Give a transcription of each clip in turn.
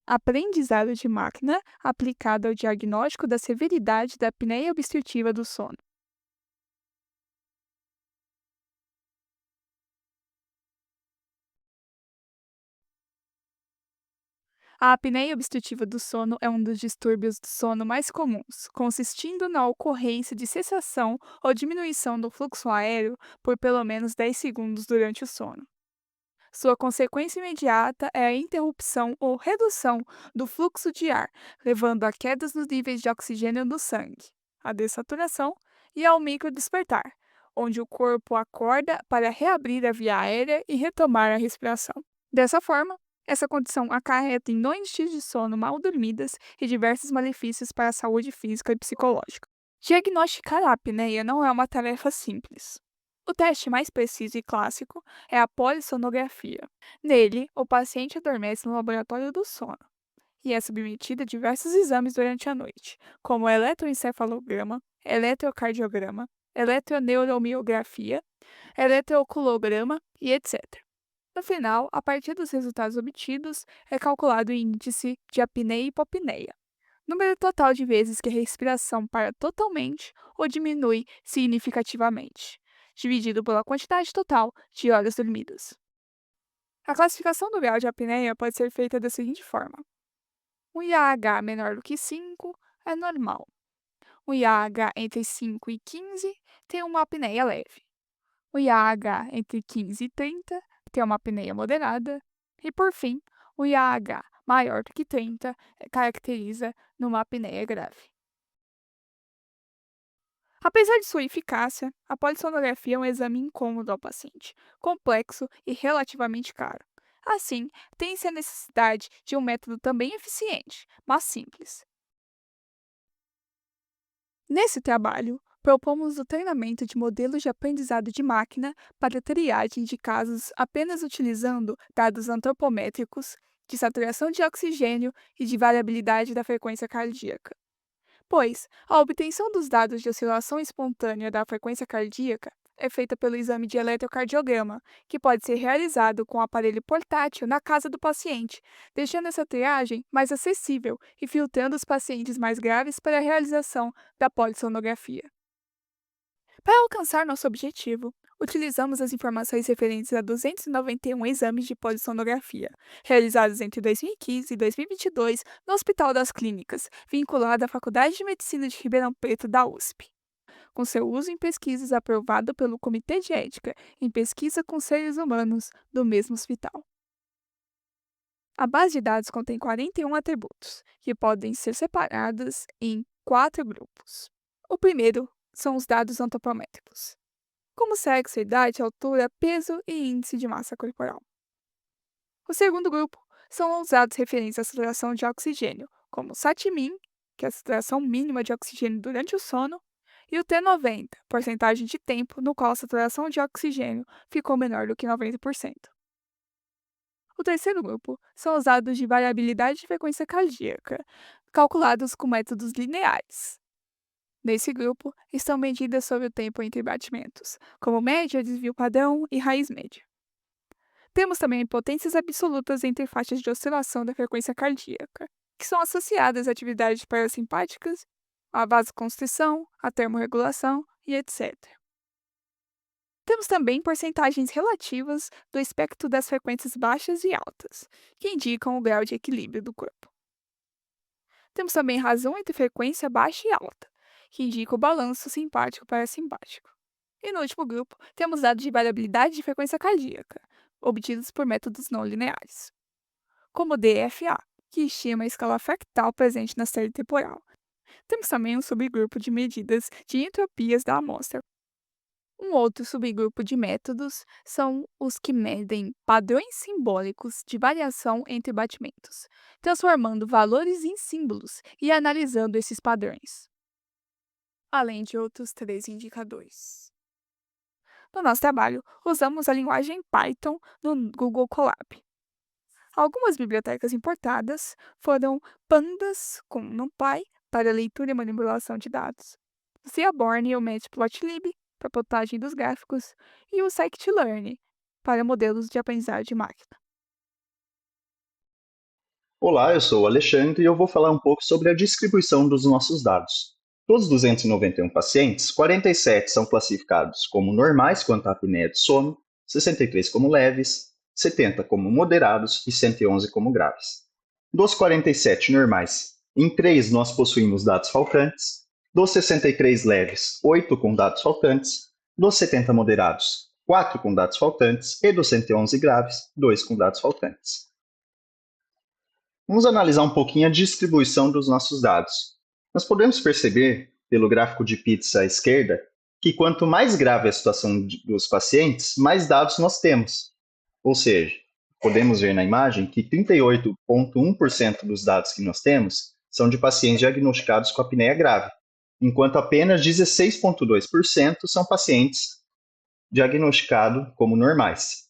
Aprendizado de máquina aplicado ao diagnóstico da severidade da apneia obstrutiva do sono. A apneia obstrutiva do sono é um dos distúrbios do sono mais comuns, consistindo na ocorrência de cessação ou diminuição do fluxo aéreo por pelo menos 10 segundos durante o sono. Sua consequência imediata é a interrupção ou redução do fluxo de ar, levando a quedas nos níveis de oxigênio no sangue, a dessaturação e ao microdespertar, onde o corpo acorda para reabrir a via aérea e retomar a respiração. Dessa forma, essa condição acarreta em noites de sono mal dormidas e diversos malefícios para a saúde física e psicológica. Diagnosticar a apneia não é uma tarefa simples. O teste mais preciso e clássico é a polissonografia. Nele, o paciente adormece no laboratório do sono e é submetido a diversos exames durante a noite, como eletroencefalograma, eletrocardiograma, eletroneuromiografia, eletroculograma e etc. No final, a partir dos resultados obtidos, é calculado o índice de apneia e hipopneia, número total de vezes que a respiração para totalmente ou diminui significativamente, dividido pela quantidade total de horas dormidas. A classificação do grau de apneia pode ser feita da seguinte forma: um IAH menor do que 5 é normal. Um IAH entre 5 e 15 tem uma apneia leve. O IAH entre 15 e 30 tem uma apneia moderada. E, por fim, o IAH maior do que 30 caracteriza numa apneia grave. Apesar de sua eficácia, a polissonografia é um exame incômodo ao paciente, complexo e relativamente caro. Assim, tem-se a necessidade de um método também eficiente, mas simples. Nesse trabalho, propomos o treinamento de modelos de aprendizado de máquina para triagem de casos apenas utilizando dados antropométricos, de saturação de oxigênio e de variabilidade da frequência cardíaca. Pois a obtenção dos dados de oscilação espontânea da frequência cardíaca é feita pelo exame de eletrocardiograma, que pode ser realizado com o aparelho portátil na casa do paciente, deixando essa triagem mais acessível e filtrando os pacientes mais graves para a realização da polissonografia. Para alcançar nosso objetivo, utilizamos as informações referentes a 291 exames de polissonografia, realizados entre 2015 e 2022 no Hospital das Clínicas, vinculado à Faculdade de Medicina de Ribeirão Preto da USP, com seu uso em pesquisas aprovado pelo Comitê de Ética em Pesquisa com Seres Humanos do mesmo hospital. A base de dados contém 41 atributos, que podem ser separados em quatro grupos. O primeiro são os dados antropométricos, como sexo, idade, altura, peso e índice de massa corporal. O segundo grupo são os dados referentes à saturação de oxigênio, como o SATMIN, que é a saturação mínima de oxigênio durante o sono, e o T90, porcentagem de tempo no qual a saturação de oxigênio ficou menor do que 90%. O terceiro grupo são os dados de variabilidade de frequência cardíaca, calculados com métodos lineares. Nesse grupo, estão medidas sobre o tempo entre batimentos, como média, desvio padrão e raiz média. Temos também potências absolutas entre faixas de oscilação da frequência cardíaca, que são associadas a atividades parasimpáticas, a vasoconstrição, a termorregulação e etc. Temos também porcentagens relativas do espectro das frequências baixas e altas, que indicam o grau de equilíbrio do corpo. Temos também razão entre frequência baixa e alta, que indica o balanço simpático-parasimpático. E no último grupo, temos dados de variabilidade de frequência cardíaca, obtidos por métodos não lineares, como o DFA, que estima a escala fractal presente na série temporal. Temos também um subgrupo de medidas de entropias da amostra. Um outro subgrupo de métodos são os que medem padrões simbólicos de variação entre batimentos, transformando valores em símbolos e analisando esses padrões, além de outros três indicadores. No nosso trabalho, usamos a linguagem Python no Google Colab. Algumas bibliotecas importadas foram Pandas com NumPy para leitura e manipulação de dados, Seaborn e o Matplotlib para plotagem dos gráficos e o Scikit-learn para modelos de aprendizagem de máquina. Olá, eu sou o Alexandre e eu vou falar um pouco sobre a distribuição dos nossos dados. Dos 291 pacientes, 47 são classificados como normais quanto à apneia de sono, 63 como leves, 70 como moderados e 111 como graves. Dos 47 normais, em 3 nós possuímos dados faltantes, dos 63 leves, 8 com dados faltantes, dos 70 moderados, 4 com dados faltantes e dos 111 graves, 2 com dados faltantes. Vamos analisar um pouquinho a distribuição dos nossos dados. Nós podemos perceber, pelo gráfico de pizza à esquerda, que quanto mais grave a situação dos pacientes, mais dados nós temos. Ou seja, podemos ver na imagem que 38,1% dos dados que nós temos são de pacientes diagnosticados com apneia grave, enquanto apenas 16,2% são pacientes diagnosticados como normais.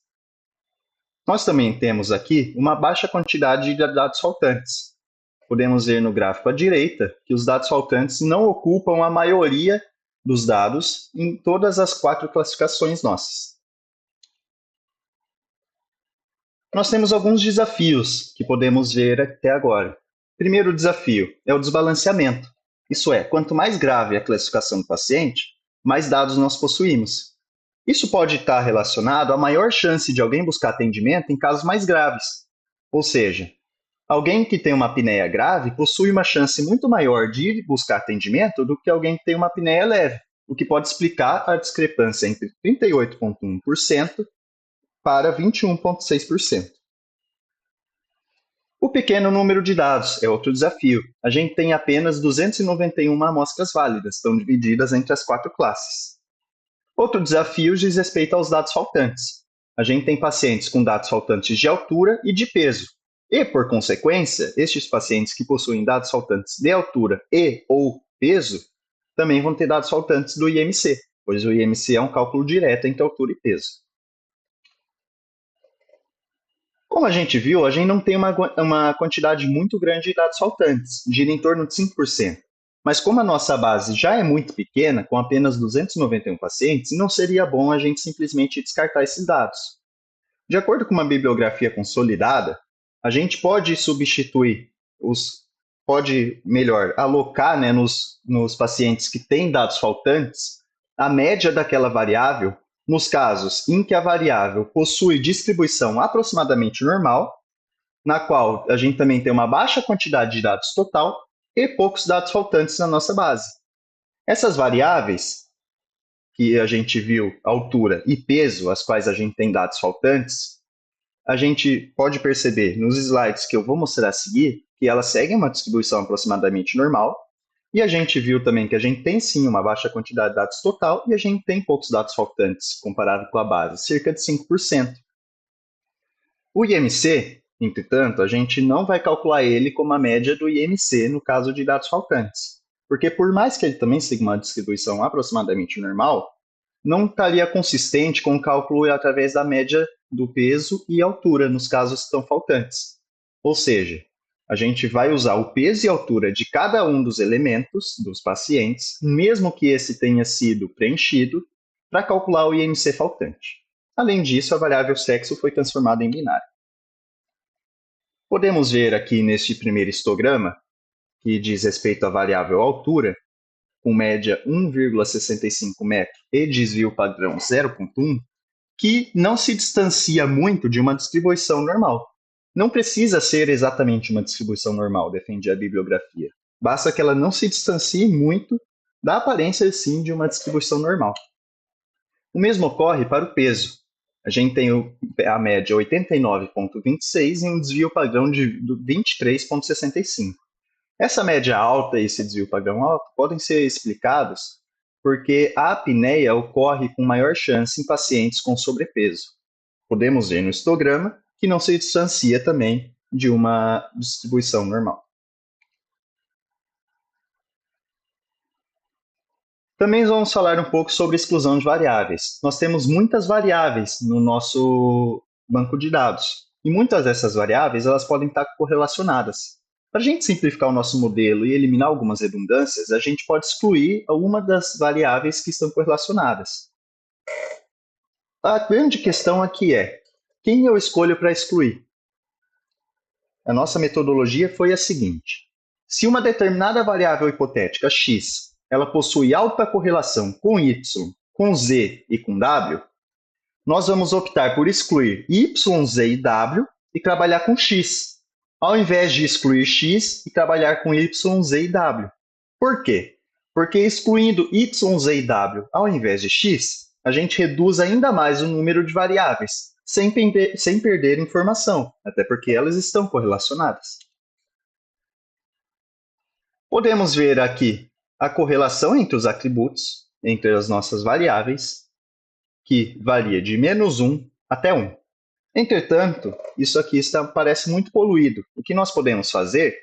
Nós também temos aqui uma baixa quantidade de dados faltantes. Podemos ver no gráfico à direita que os dados faltantes não ocupam a maioria dos dados em todas as 4 classificações nossas. Nós temos alguns desafios que podemos ver até agora. Primeiro desafio é o desbalanceamento. Isso é, quanto mais grave a classificação do paciente, mais dados nós possuímos. Isso pode estar relacionado à maior chance de alguém buscar atendimento em casos mais graves. Ou seja, alguém que tem uma apneia grave possui uma chance muito maior de ir buscar atendimento do que alguém que tem uma apneia leve, o que pode explicar a discrepância entre 38,1% para 21,6%. O pequeno número de dados é outro desafio. A gente tem apenas 291 amostras válidas, estão divididas entre as 4 classes. Outro desafio diz respeito aos dados faltantes. A gente tem pacientes com dados faltantes de altura e de peso. E, por consequência, estes pacientes que possuem dados faltantes de altura e ou peso também vão ter dados faltantes do IMC, pois o IMC é um cálculo direto entre altura e peso. Como a gente viu, a gente não tem uma quantidade muito grande de dados faltantes, gira em torno de 5%. Mas como a nossa base já é muito pequena, com apenas 291 pacientes, não seria bom a gente simplesmente descartar esses dados. De acordo com uma bibliografia consolidada, a gente pode substituir, alocar, né, nos pacientes que têm dados faltantes, a média daquela variável nos casos em que a variável possui distribuição aproximadamente normal, na qual a gente também tem uma baixa quantidade de dados total e poucos dados faltantes na nossa base. Essas variáveis que a gente viu, altura e peso, as quais a gente tem dados faltantes, a gente pode perceber nos slides que eu vou mostrar a seguir que elas seguem uma distribuição aproximadamente normal, e a gente viu também que a gente tem sim uma baixa quantidade de dados total e a gente tem poucos dados faltantes comparado com a base, cerca de 5%. O IMC, entretanto, a gente não vai calcular ele como a média do IMC no caso de dados faltantes, porque por mais que ele também siga uma distribuição aproximadamente normal, não estaria consistente com o cálculo através da média do peso e altura nos casos que estão faltantes. Ou seja, a gente vai usar o peso e altura de cada um dos elementos dos pacientes, mesmo que esse tenha sido preenchido, para calcular o IMC faltante. Além disso, a variável sexo foi transformada em binário. Podemos ver aqui neste primeiro histograma, que diz respeito à variável altura, com média 1,65 metro e desvio padrão 0,1, que não se distancia muito de uma distribuição normal. Não precisa ser exatamente uma distribuição normal, defende a bibliografia. Basta que ela não se distancie muito da aparência, sim, de uma distribuição normal. O mesmo ocorre para o peso. A gente tem a média 89,26 e um desvio padrão de 23,65. Essa média alta e esse desvio padrão alto podem ser explicados porque a apneia ocorre com maior chance em pacientes com sobrepeso. Podemos ver no histograma que não se distancia também de uma distribuição normal. Também vamos falar um pouco sobre exclusão de variáveis. Nós temos muitas variáveis no nosso banco de dados, e muitas dessas variáveis elas podem estar correlacionadas. Para a gente simplificar o nosso modelo e eliminar algumas redundâncias, a gente pode excluir alguma das variáveis que estão correlacionadas. A grande questão aqui é, quem eu escolho para excluir? a nossa metodologia foi a seguinte. Se uma determinada variável hipotética x ela possui alta correlação com y, com z e com w, nós vamos optar por excluir y, z e w e trabalhar com x, ao invés de excluir x e trabalhar com y, z e w. Por quê? Porque excluindo y, z e w ao invés de x, a gente reduz ainda mais o número de variáveis, sem perder informação, até porque elas estão correlacionadas. Podemos ver aqui a correlação entre os atributos, entre as nossas variáveis, que varia de -1 até 1. Entretanto, isso aqui parece muito poluído. O que nós podemos fazer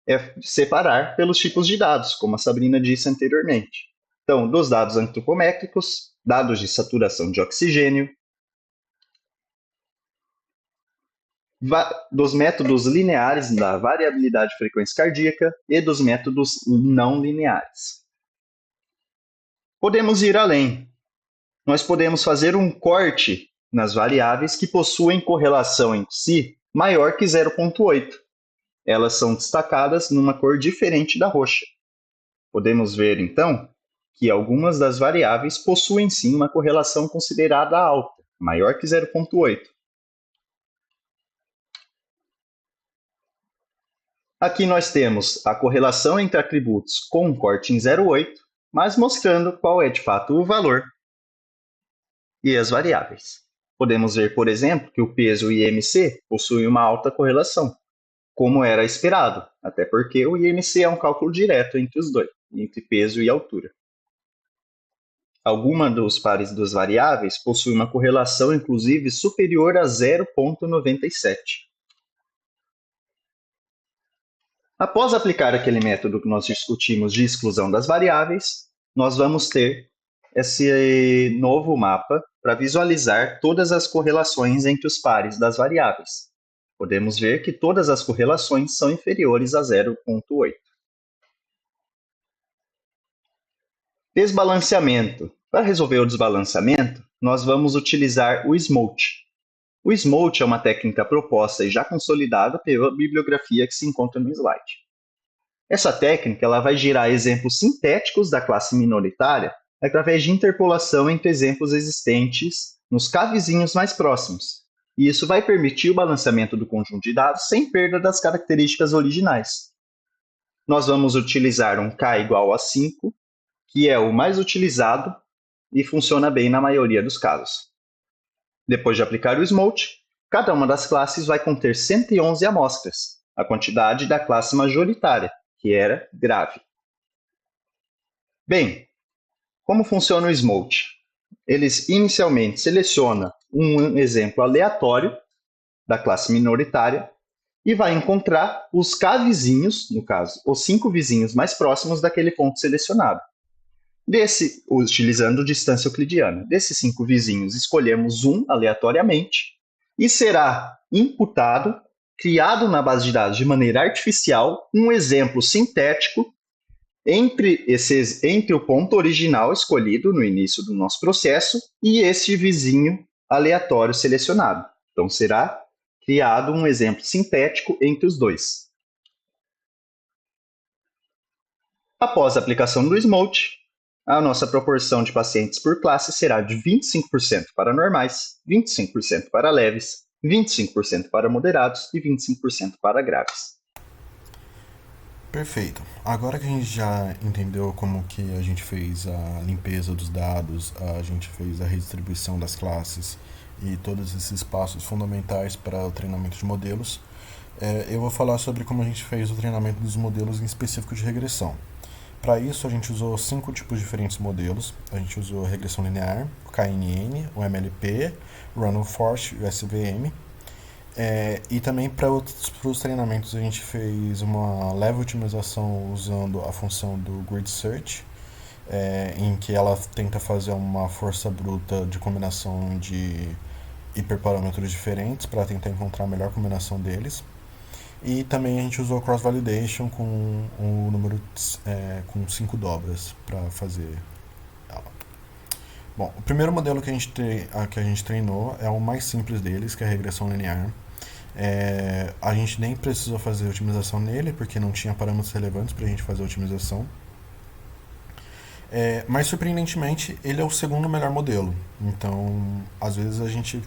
é separar pelos tipos de dados, como a Sabrina disse anteriormente. Então, dos dados antropométricos, dados de saturação de oxigênio, dos métodos lineares da variabilidade de frequência cardíaca e dos métodos não lineares. Podemos ir além. Nós podemos fazer um corte nas variáveis que possuem correlação entre si maior que 0,8. Elas são destacadas numa cor diferente da roxa. Podemos ver, então, que algumas das variáveis possuem sim uma correlação considerada alta, maior que 0,8. Aqui nós temos a correlação entre atributos com um corte em 0,8, mas mostrando qual é de fato o valor e as variáveis. Podemos ver, por exemplo, que o peso e o IMC possuem uma alta correlação, como era esperado, até porque o IMC é um cálculo direto entre os dois, entre peso e altura. Alguma dos pares das variáveis possui uma correlação, inclusive, superior a 0,97. Após aplicar aquele método que nós discutimos de exclusão das variáveis, nós vamos ter esse novo mapa para visualizar todas as correlações entre os pares das variáveis. Podemos ver que todas as correlações são inferiores a 0,8. Desbalanceamento. Para resolver o desbalanceamento, nós vamos utilizar o SMOTE. O SMOTE é uma técnica proposta e já consolidada pela bibliografia que se encontra no slide. Essa técnica ela vai gerar exemplos sintéticos da classe minoritária através de interpolação entre exemplos existentes nos K vizinhos mais próximos. E isso vai permitir o balanceamento do conjunto de dados sem perda das características originais. Nós vamos utilizar um K igual a 5, que é o mais utilizado e funciona bem na maioria dos casos. Depois de aplicar o SMOTE, cada uma das classes vai conter 111 amostras, a quantidade da classe majoritária, que era grave. Bem, como funciona o SMOTE? Ele inicialmente seleciona um exemplo aleatório da classe minoritária e vai encontrar os K vizinhos, no caso, os 5 vizinhos mais próximos daquele ponto selecionado. Utilizando distância euclidiana. Desses 5 vizinhos, escolhemos um aleatoriamente e será imputado, criado na base de dados de maneira artificial, um exemplo sintético entre o ponto original escolhido no início do nosso processo e este vizinho aleatório selecionado. Então, será criado um exemplo sintético entre os dois. Após a aplicação do SMOTE, a nossa proporção de pacientes por classe será de 25% para normais, 25% para leves, 25% para moderados e 25% para graves. Perfeito. Agora que a gente já entendeu como que a gente fez a limpeza dos dados, a gente fez a redistribuição das classes e todos esses passos fundamentais para o treinamento de modelos, eu vou falar sobre como a gente fez o treinamento dos modelos em específico de regressão. Para isso, a gente usou 5 tipos diferentes de modelos. A gente usou a regressão linear, o KNN, o MLP, o Random Forest e o SVM. E também para os treinamentos a gente fez uma leve otimização usando a função do Grid Search, em que ela tenta fazer uma força bruta de combinação de hiperparâmetros diferentes para tentar encontrar a melhor combinação deles. E também a gente usou Cross Validation com o número com 5 dobras para fazer ela. Bom, o primeiro modelo que a gente treinou é o mais simples deles, que é a regressão linear. A gente nem precisou fazer otimização nele, porque não tinha parâmetros relevantes para a gente fazer otimização. Mas, surpreendentemente, ele é o segundo melhor modelo. Então, às vezes a gente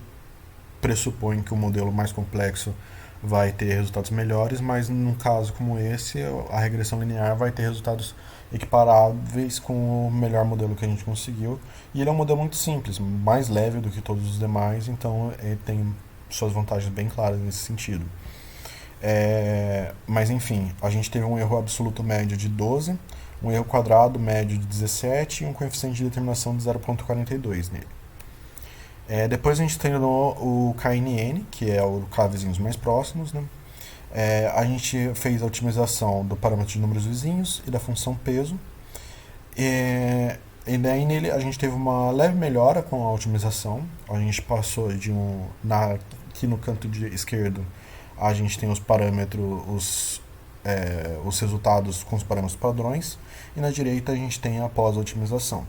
pressupõe que o modelo mais complexo vai ter resultados melhores, mas num caso como esse, a regressão linear vai ter resultados equiparáveis com o melhor modelo que a gente conseguiu. E ele é um modelo muito simples, mais leve do que todos os demais, então ele tem suas vantagens bem claras nesse sentido. Mas enfim, a gente teve um erro absoluto médio de 12, um erro quadrado médio de 17 e um coeficiente de determinação de 0,42 nele. Depois a gente treinou o KNN, que é o K vizinhos mais próximos, né? A gente fez a otimização do parâmetro de números vizinhos e da função peso. E daí nele a gente teve uma leve melhora com a otimização. A gente passou de aqui no canto esquerdo a gente tem os parâmetros, os resultados com os parâmetros padrões, e na direita a gente tem a pós-otimização.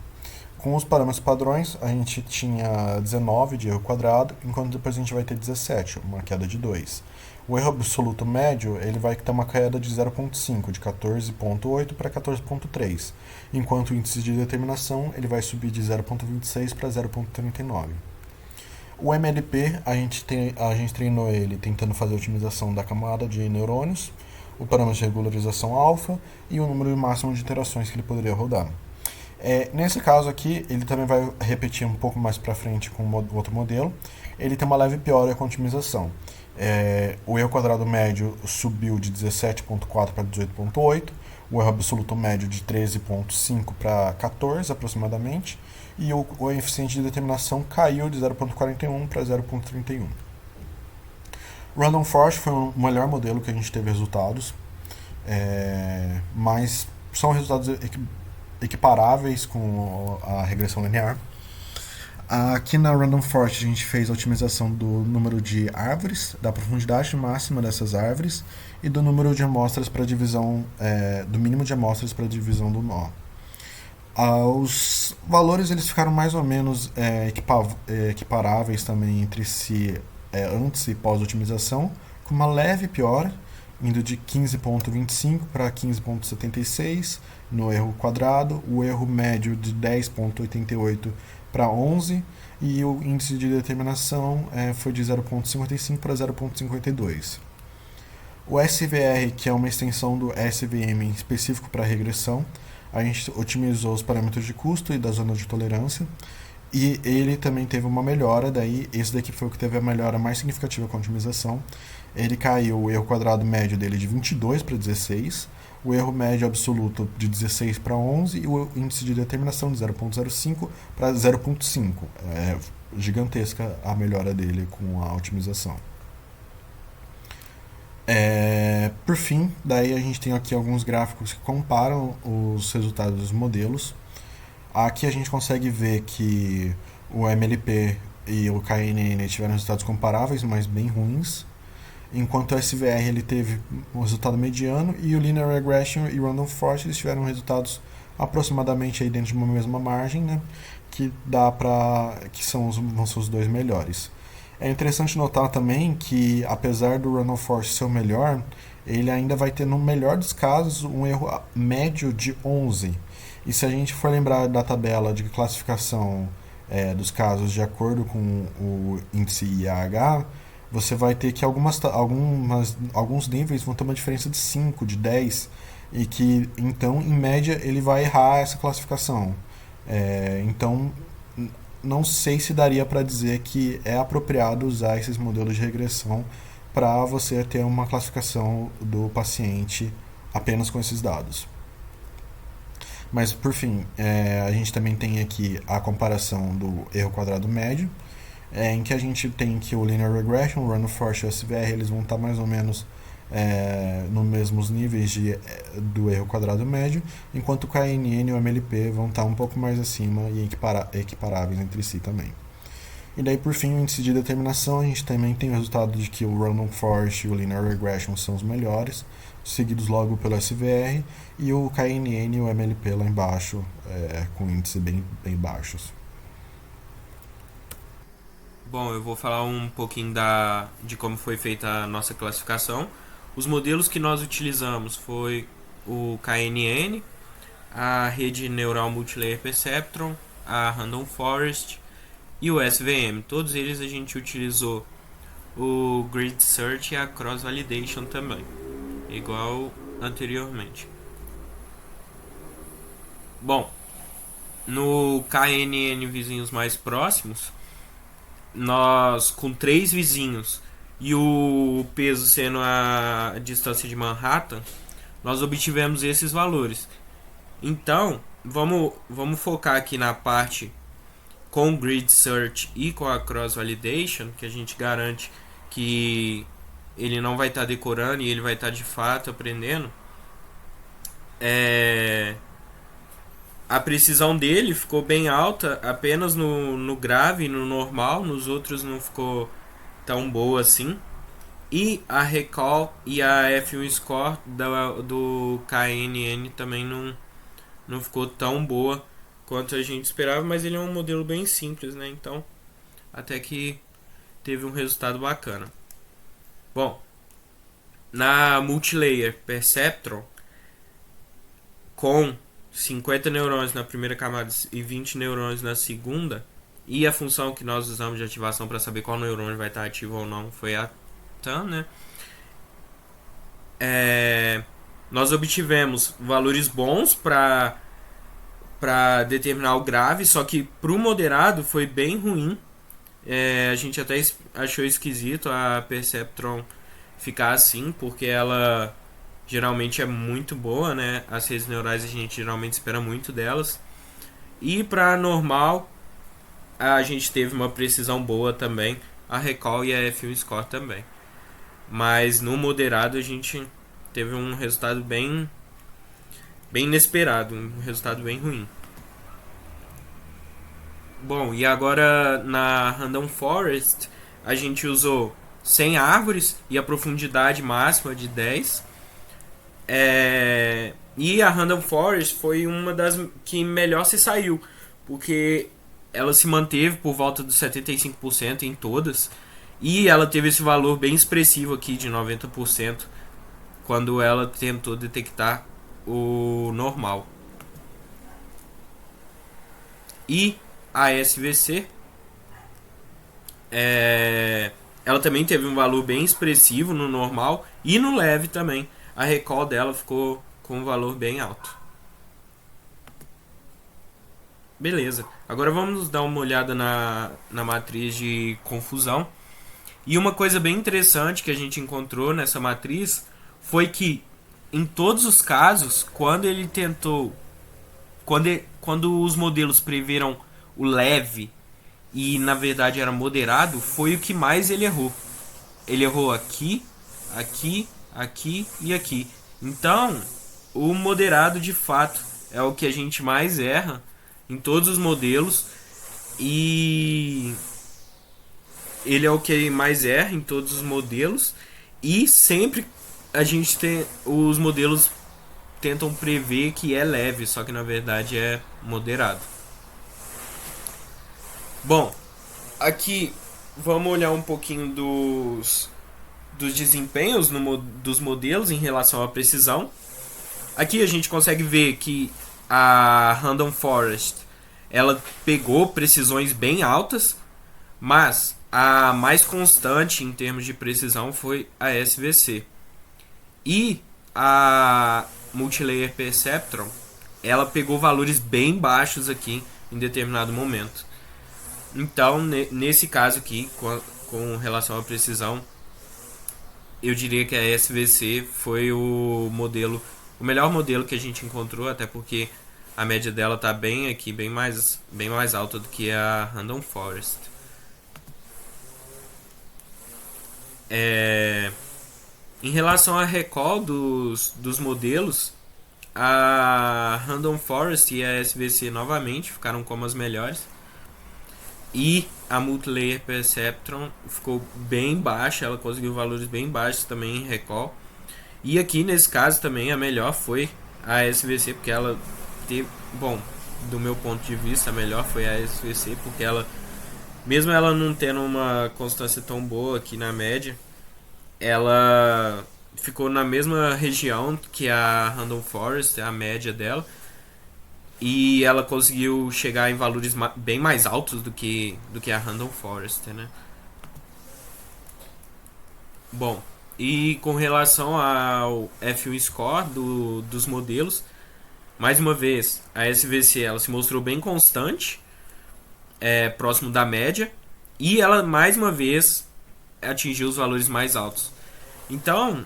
Com os parâmetros padrões, a gente tinha 19 de erro quadrado, enquanto depois a gente vai ter 17, uma queda de 2. O erro absoluto médio ele vai ter uma queda de 0,5, de 14,8 para 14,3, enquanto o índice de determinação ele vai subir de 0,26 para 0,39. O MLP, a gente treinou ele tentando fazer a otimização da camada de neurônios, o parâmetro de regularização alfa e o número máximo de iterações que ele poderia rodar. Nesse caso aqui, ele também vai repetir um pouco mais para frente com o outro modelo. Ele tem uma leve piora com a otimização. O erro quadrado médio subiu de 17,4 para 18,8, o erro absoluto médio de 13,5 para 14 aproximadamente, e o coeficiente de determinação caiu de 0,41 para 0,31. Random Forest foi o melhor modelo que a gente teve resultados, mas são resultados equiparáveis com a regressão linear. Aqui na Random Forest a gente fez a otimização do número de árvores, da profundidade máxima dessas árvores e do número de amostras para divisão, do mínimo de amostras para divisão do nó. Os valores eles ficaram mais ou menos equiparáveis também entre si antes e pós-otimização, com uma leve piora, indo de 15,25 para 15,76 no erro quadrado, o erro médio de 10,88 para 11 e o índice de determinação foi de 0,55 para 0,52. O SVR, que é uma extensão do SVM específico para regressão, a gente otimizou os parâmetros de custo e da zona de tolerância, e ele também teve uma melhora, daí esse daqui foi o que teve a melhora mais significativa com a otimização. Ele caiu o erro quadrado médio dele de 22 para 16, o erro médio absoluto de 16 para 11 e o índice de determinação de 0,05 para 0,5. É gigantesca a melhora dele com a otimização. Por fim, daí a gente tem aqui alguns gráficos que comparam os resultados dos modelos. Aqui a gente consegue ver que o MLP e o KNN tiveram resultados comparáveis, mas bem ruins, enquanto o SVR ele teve um resultado mediano e o Linear Regression e Random Forest eles tiveram resultados aproximadamente aí dentro de uma mesma margem, né, que vão ser os dois melhores. É interessante notar também que, apesar do Random Forest ser o melhor, ele ainda vai ter, no melhor dos casos, um erro médio de 11. E se a gente for lembrar da tabela de classificação dos casos de acordo com o índice IAH, você vai ter que alguns níveis vão ter uma diferença de 5, de 10, e que, então, em média, ele vai errar essa classificação. Então, não sei se daria para dizer que é apropriado usar esses modelos de regressão para você ter uma classificação do paciente apenas com esses dados. Mas, por fim, a gente também tem aqui a comparação do erro quadrado médio, em que a gente tem que o Linear Regression, o Random Forest e o SVR eles vão estar mais ou menos nos mesmos níveis do erro quadrado médio, enquanto o KNN e o MLP vão estar um pouco mais acima e equiparáveis entre si também. E daí, por fim, o índice de determinação, a gente também tem o resultado de que o Random Forest e o Linear Regression são os melhores, seguidos logo pelo SVR, e o KNN e o MLP lá embaixo, com índices bem baixos. Bom, eu vou falar um pouquinho de como foi feita a nossa classificação. Os modelos que nós utilizamos foi o KNN, a rede neural multilayer perceptron, a Random Forest e o SVM. Todos eles a gente utilizou o Grid Search e a Cross Validation também, igual anteriormente. Bom, no KNN vizinhos mais próximos, nós com 3 vizinhos e o peso sendo a distância de Manhattan, nós obtivemos esses valores. Então, vamos focar aqui na parte com o Grid Search e com a Cross Validation, que a gente garante que ele não vai estar decorando e ele vai estar de fato aprendendo. A precisão dele ficou bem alta apenas no grave e no normal, nos outros não ficou tão boa assim. E a Recall e a F1 Score do KNN também não ficou tão boa quanto a gente esperava, mas ele é um modelo bem simples, né? Então, até que teve um resultado bacana. Bom, na Multilayer Perceptron, com 50 neurônios na primeira camada e 20 neurônios na segunda, e a função que nós usamos de ativação para saber qual neurônio vai estar ativo ou não foi a TAN, né? Nós obtivemos valores bons para determinar o grave, só que para o moderado foi bem ruim. A gente até achou esquisito a Perceptron ficar assim, porque ela geralmente é muito boa, né? As redes neurais a gente geralmente espera muito delas. E para normal a gente teve uma precisão boa também, a Recall e a F1 Score também. Mas no moderado a gente teve um resultado bem inesperado, um resultado bem ruim. Bom, e agora na Random Forest a gente usou 100 árvores e a profundidade máxima de 10. E a Random Forest foi uma das que melhor se saiu, porque ela se manteve por volta dos 75% em todas, e ela teve esse valor bem expressivo aqui de 90% quando ela tentou detectar o normal. E a SVC, ela também teve um valor bem expressivo no normal e no leve também. A recall dela ficou com um valor bem alto. Beleza, agora vamos dar uma olhada na matriz de confusão. E uma coisa bem interessante que a gente encontrou nessa matriz foi que em todos os casos, quando os modelos preveram o leve e na verdade era moderado, foi o que mais ele errou. Ele errou aqui, aqui, aqui e aqui. Então, o moderado de fato é o que a gente mais erra em todos os modelos, e ele é o que mais erra em todos os modelos, e sempre a gente tem os modelos tentam prever que é leve, só que na verdade é moderado. Bom, aqui vamos olhar um pouquinho dos desempenhos dos modelos em relação à precisão. Aqui a gente consegue ver que a Random Forest ela pegou precisões bem altas, mas a mais constante em termos de precisão foi a SVC. E a Multilayer Perceptron ela pegou valores bem baixos aqui em determinado momento. Então, nesse caso aqui, com relação à precisão, eu diria que a SVC foi o melhor modelo que a gente encontrou, até porque a média dela está bem aqui, bem mais alta do que a Random Forest. Em relação à recall dos modelos, a Random Forest e a SVC novamente ficaram como as melhores. E a Multilayer Perceptron ficou bem baixa, ela conseguiu valores bem baixos também em recall. E aqui nesse caso também a melhor foi a SVC, porque ela teve, bom, do meu ponto de vista a melhor foi a SVC, porque ela mesmo ela não tendo uma constância tão boa aqui na média, ela ficou na mesma região que a Random Forest, a média dela, e ela conseguiu chegar em valores bem mais altos do que a Random Forest, né? Bom, e com relação ao F1 Score dos modelos, mais uma vez, a SVC ela se mostrou bem constante, próximo da média, e ela mais uma vez atingiu os valores mais altos. Então,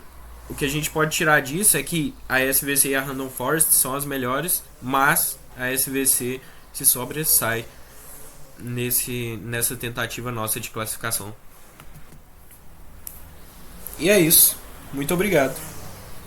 o que a gente pode tirar disso é que a SVC e a Random Forest são as melhores, mas a SVC se sobressai nessa tentativa nossa de classificação. E é isso. Muito obrigado.